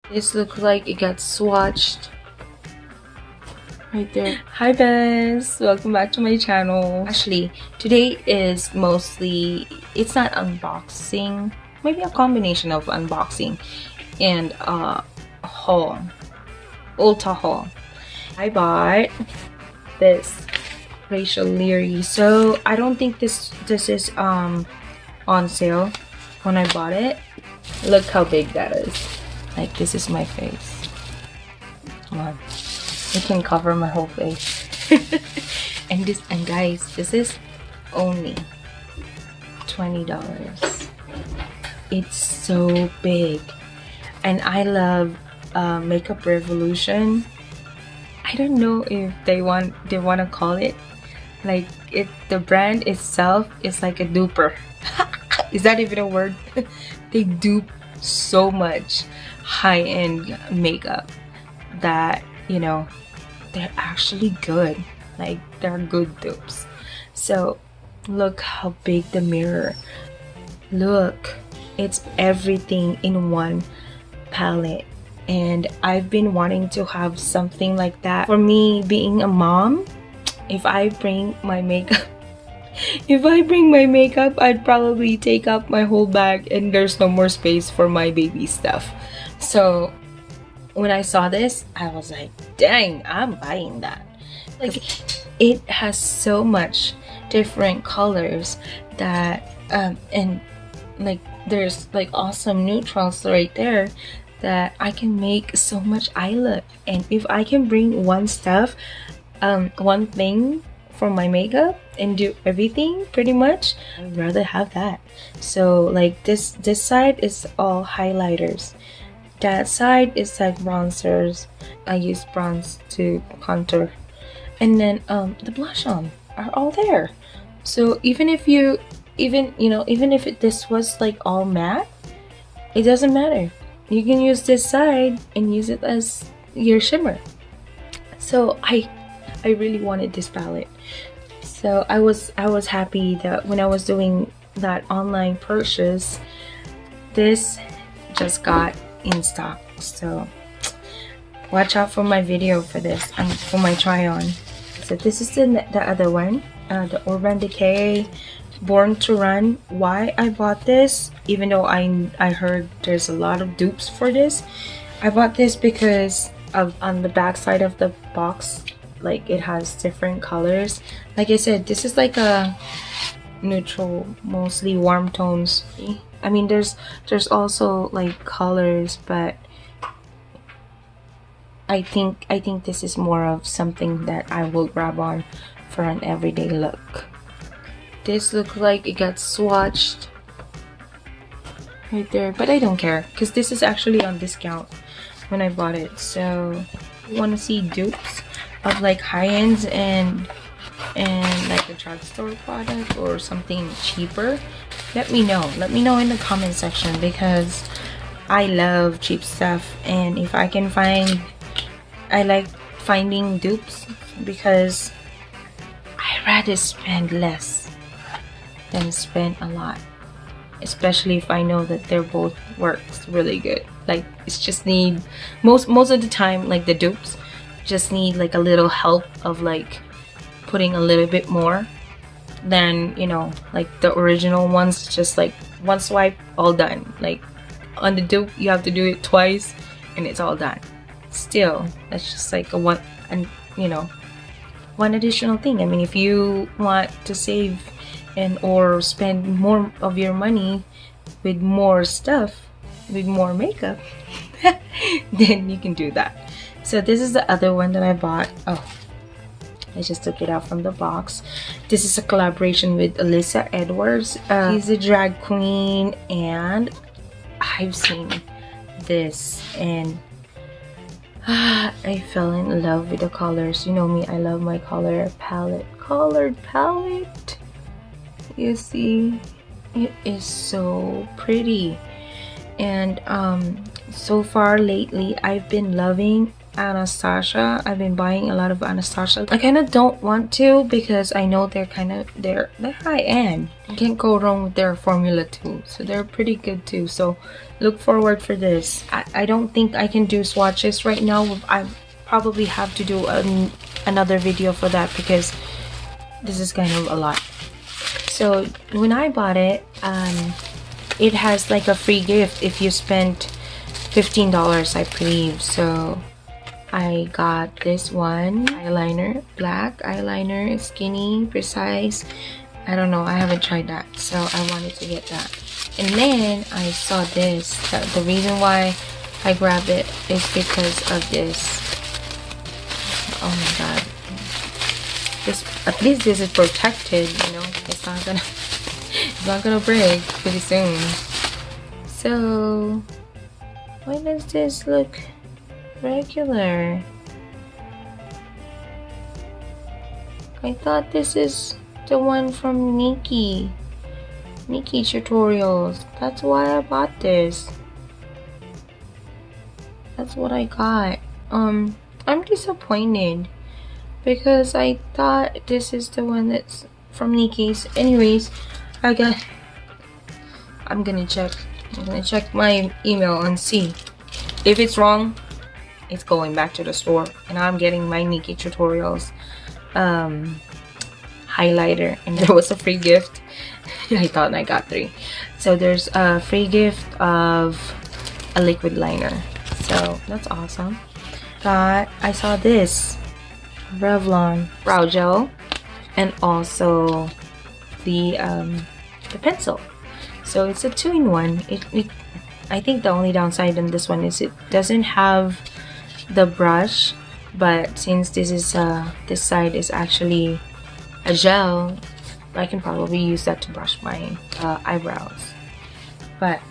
This looks like it got swatched right there. Hi guys, welcome back to my channel. Actually, today is mostly, it's not unboxing, maybe a combination of unboxing and haul, Ulta haul. I bought this Rachel Leary. So I don't think this is on sale when I bought it. Look how big that is. Like, this is my face. Come on, it can cover my whole face. and guys, this is only $20. It's so big, and I love Makeup Revolution. I don't know if they want to call it like it. The brand itself is like a duper. Is that even a word? They dupe so much high-end makeup that, you know, they're actually good. Like, they're good dupes. So look how big the mirror. Look, it's everything in one palette. And I've been wanting to have something like that. For me, being a mom, if I bring my makeup, I'd probably take up my whole bag and there's no more space for my baby stuff. So when I saw this, I was like, dang, I'm buying that. Like, it has so much different colors that and like there's like awesome neutrals right there that I can make so much eye look. And if I can bring one thing for my makeup and do everything pretty much, I'd rather have that. So like this side is all highlighters, that side is like bronzers. I use bronze to contour, and then the blush on are all there. So even if this was like all matte, it doesn't matter. You can use this side and use it as your shimmer. So I really wanted this palette. So I was happy that when I was doing that online purchase, this just got in stock. So watch out for my video for this, for my try on. So this is the other one, the Urban Decay Born to Run. Why I bought this, even though I heard there's a lot of dupes for this, I bought this because on the back side of the box, like, it has different colors. Like I said, this is like a neutral, mostly warm tones. I mean, there's also like colors, but I think this is more of something that I will grab on for an everyday look. This looks like it got swatched right there, but I don't care because this is actually on discount when I bought it. So you want to see dupes of like high-ends and like a drugstore product or something cheaper, let me know in the comment section, because I love cheap stuff. And if I can find, I like finding dupes because I rather spend less than spend a lot, especially if I know that they're both works really good. Like, it's just need most of the time, like the dupes just need like a little help of like putting a little bit more than, you know, like the original ones, just like one swipe, all done. Like on the dupe you have to do it twice and it's all done. Still, that's just like one additional thing. I mean, if you want to save and or spend more of your money with more stuff, with more makeup, then you can do that. So this is the other one that I bought. Oh, I just took it out from the box. This is a collaboration with Alyssa Edwards. She's a drag queen, and I've seen this and I fell in love with the colors. You know me, I love my colored palette. You see, it is so pretty. And so far lately I've been loving Anastasia. I've been buying a lot of Anastasia. I kind of don't want to because I know they're high end. You can't go wrong with their formula too, so they're pretty good too. So look forward for this. I don't think I can do swatches right now. I probably have to do another video for that because this is kind of a lot. So when I bought it, it has like a free gift if you spend $15, I believe. So I got this one eyeliner, black eyeliner, skinny, precise. I don't know, I haven't tried that, so I wanted to get that. And then I saw this. The reason why I grabbed it is because of this. Oh my god, this, at least this is protected, you know. It's not gonna break pretty soon. So why does this look regular? I thought this is the one from Nikki tutorials. That's why I bought this. That's what I got. I'm disappointed because I thought this is the one that's from Nikki's. Anyways, I'm gonna check my email and see if it's wrong. It's going back to the store, and I'm getting my Nikki tutorials highlighter, and there was a free gift. I thought I got 3, so there's a free gift of a liquid liner, so that's awesome. I saw this Revlon brow gel and also the pencil, so it's a 2-in-1. I think the only downside on this one is it doesn't have the brush, but since this is this side is actually a gel, I can probably use that to brush my eyebrows. But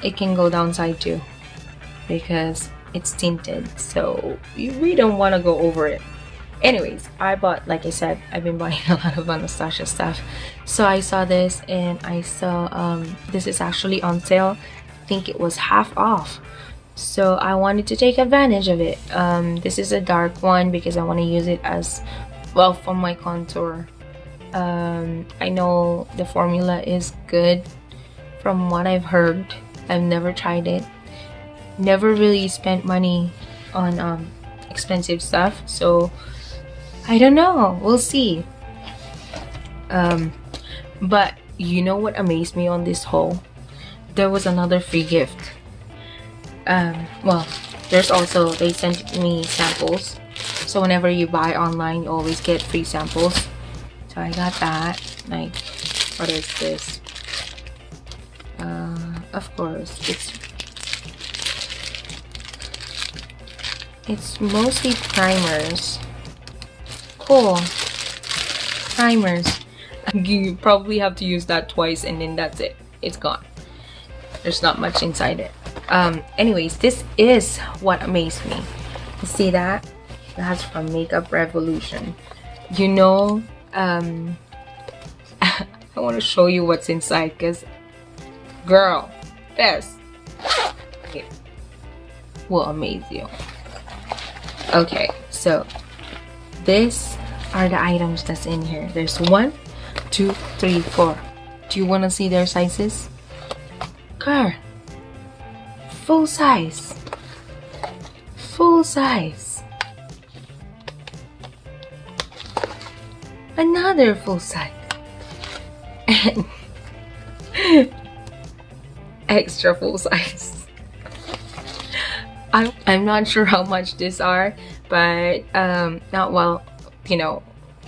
it can go downside too because it's tinted, so you really don't want to go over it. Anyways, I bought, like I said, I've been buying a lot of Anastasia stuff, so I saw this and I saw this is actually on sale. I think it was half off, so I wanted to take advantage of it. This is a dark one because I want to use it as well for my contour. I know the formula is good from what I've heard. I've never tried it, never really spent money on expensive stuff, so I don't know, we'll see. But you know what amazed me on this haul? There was another free gift. Well, there's also, they sent me samples, so whenever you buy online you always get free samples. So I got that. Like, what is this? Of course it's mostly primers. Cool, primers. You probably have to use that twice and then that's it, it's gone. There's not much inside it. Anyways, this is what amazed me. You see that? That's from Makeup Revolution. You know, I want to show you what's inside because, girl, this will amaze you. Okay, so these are the items that's in here. There's 1, 2, 3, 4. Do you want to see their sizes? Girl, full size, full size, another full size, and extra full size. I'm not sure how much these are, but not well, you know,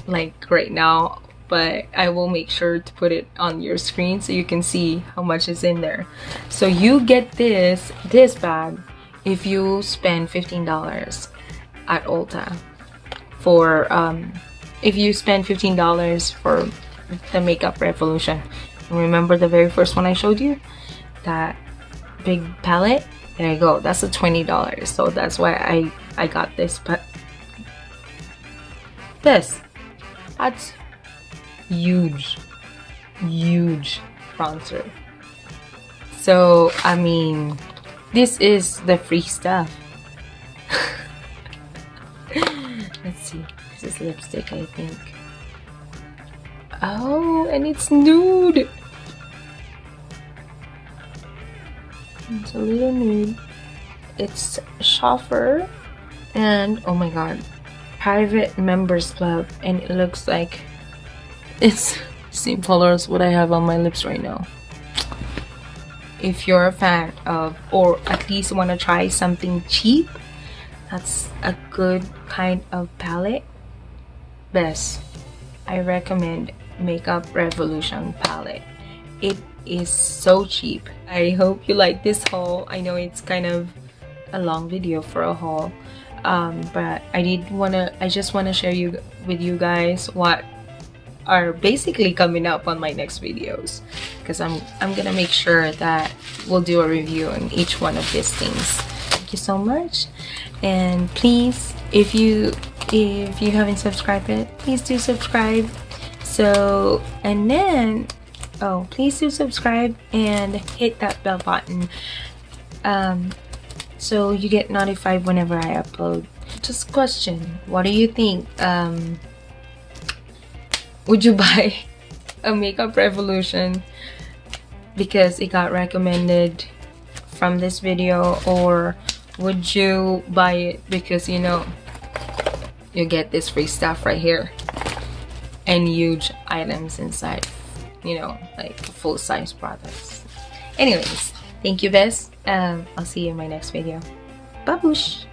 like right now, but I will make sure to put it on your screen so you can see how much is in there. So you get this bag if you spend $15 at Ulta for if you spend $15 for the Makeup Revolution. Remember the very first one I showed you, that big palette? There you go, that's a $20, so that's why I got this. But that's huge bronzer. So I mean, this is the free stuff. Let's see. This is lipstick, I think. Oh, and it's nude. It's a little nude. It's Shopper, and oh my god, private members club, and it looks like it's the same color as what I have on my lips right now. If you're a fan of, or at least want to try something cheap, that's a good kind of palette. Best, I recommend Makeup Revolution palette. It is so cheap. I hope you like this haul. I know it's kind of a long video for a haul, but I just want to share with you guys what are basically coming up on my next videos, because I'm gonna make sure that we'll do a review on each one of these things. Thank you so much, and please, if you haven't subscribed yet, please do subscribe. So, and then please do subscribe and hit that bell button, so you get notified whenever I upload. Just question, what do you think? Would you buy a Makeup Revolution because it got recommended from this video, or would you buy it because you know you get this free stuff right here and huge items inside, you know, like full-size products? Anyways, thank you, Bess. I'll see you in my next video. Babush!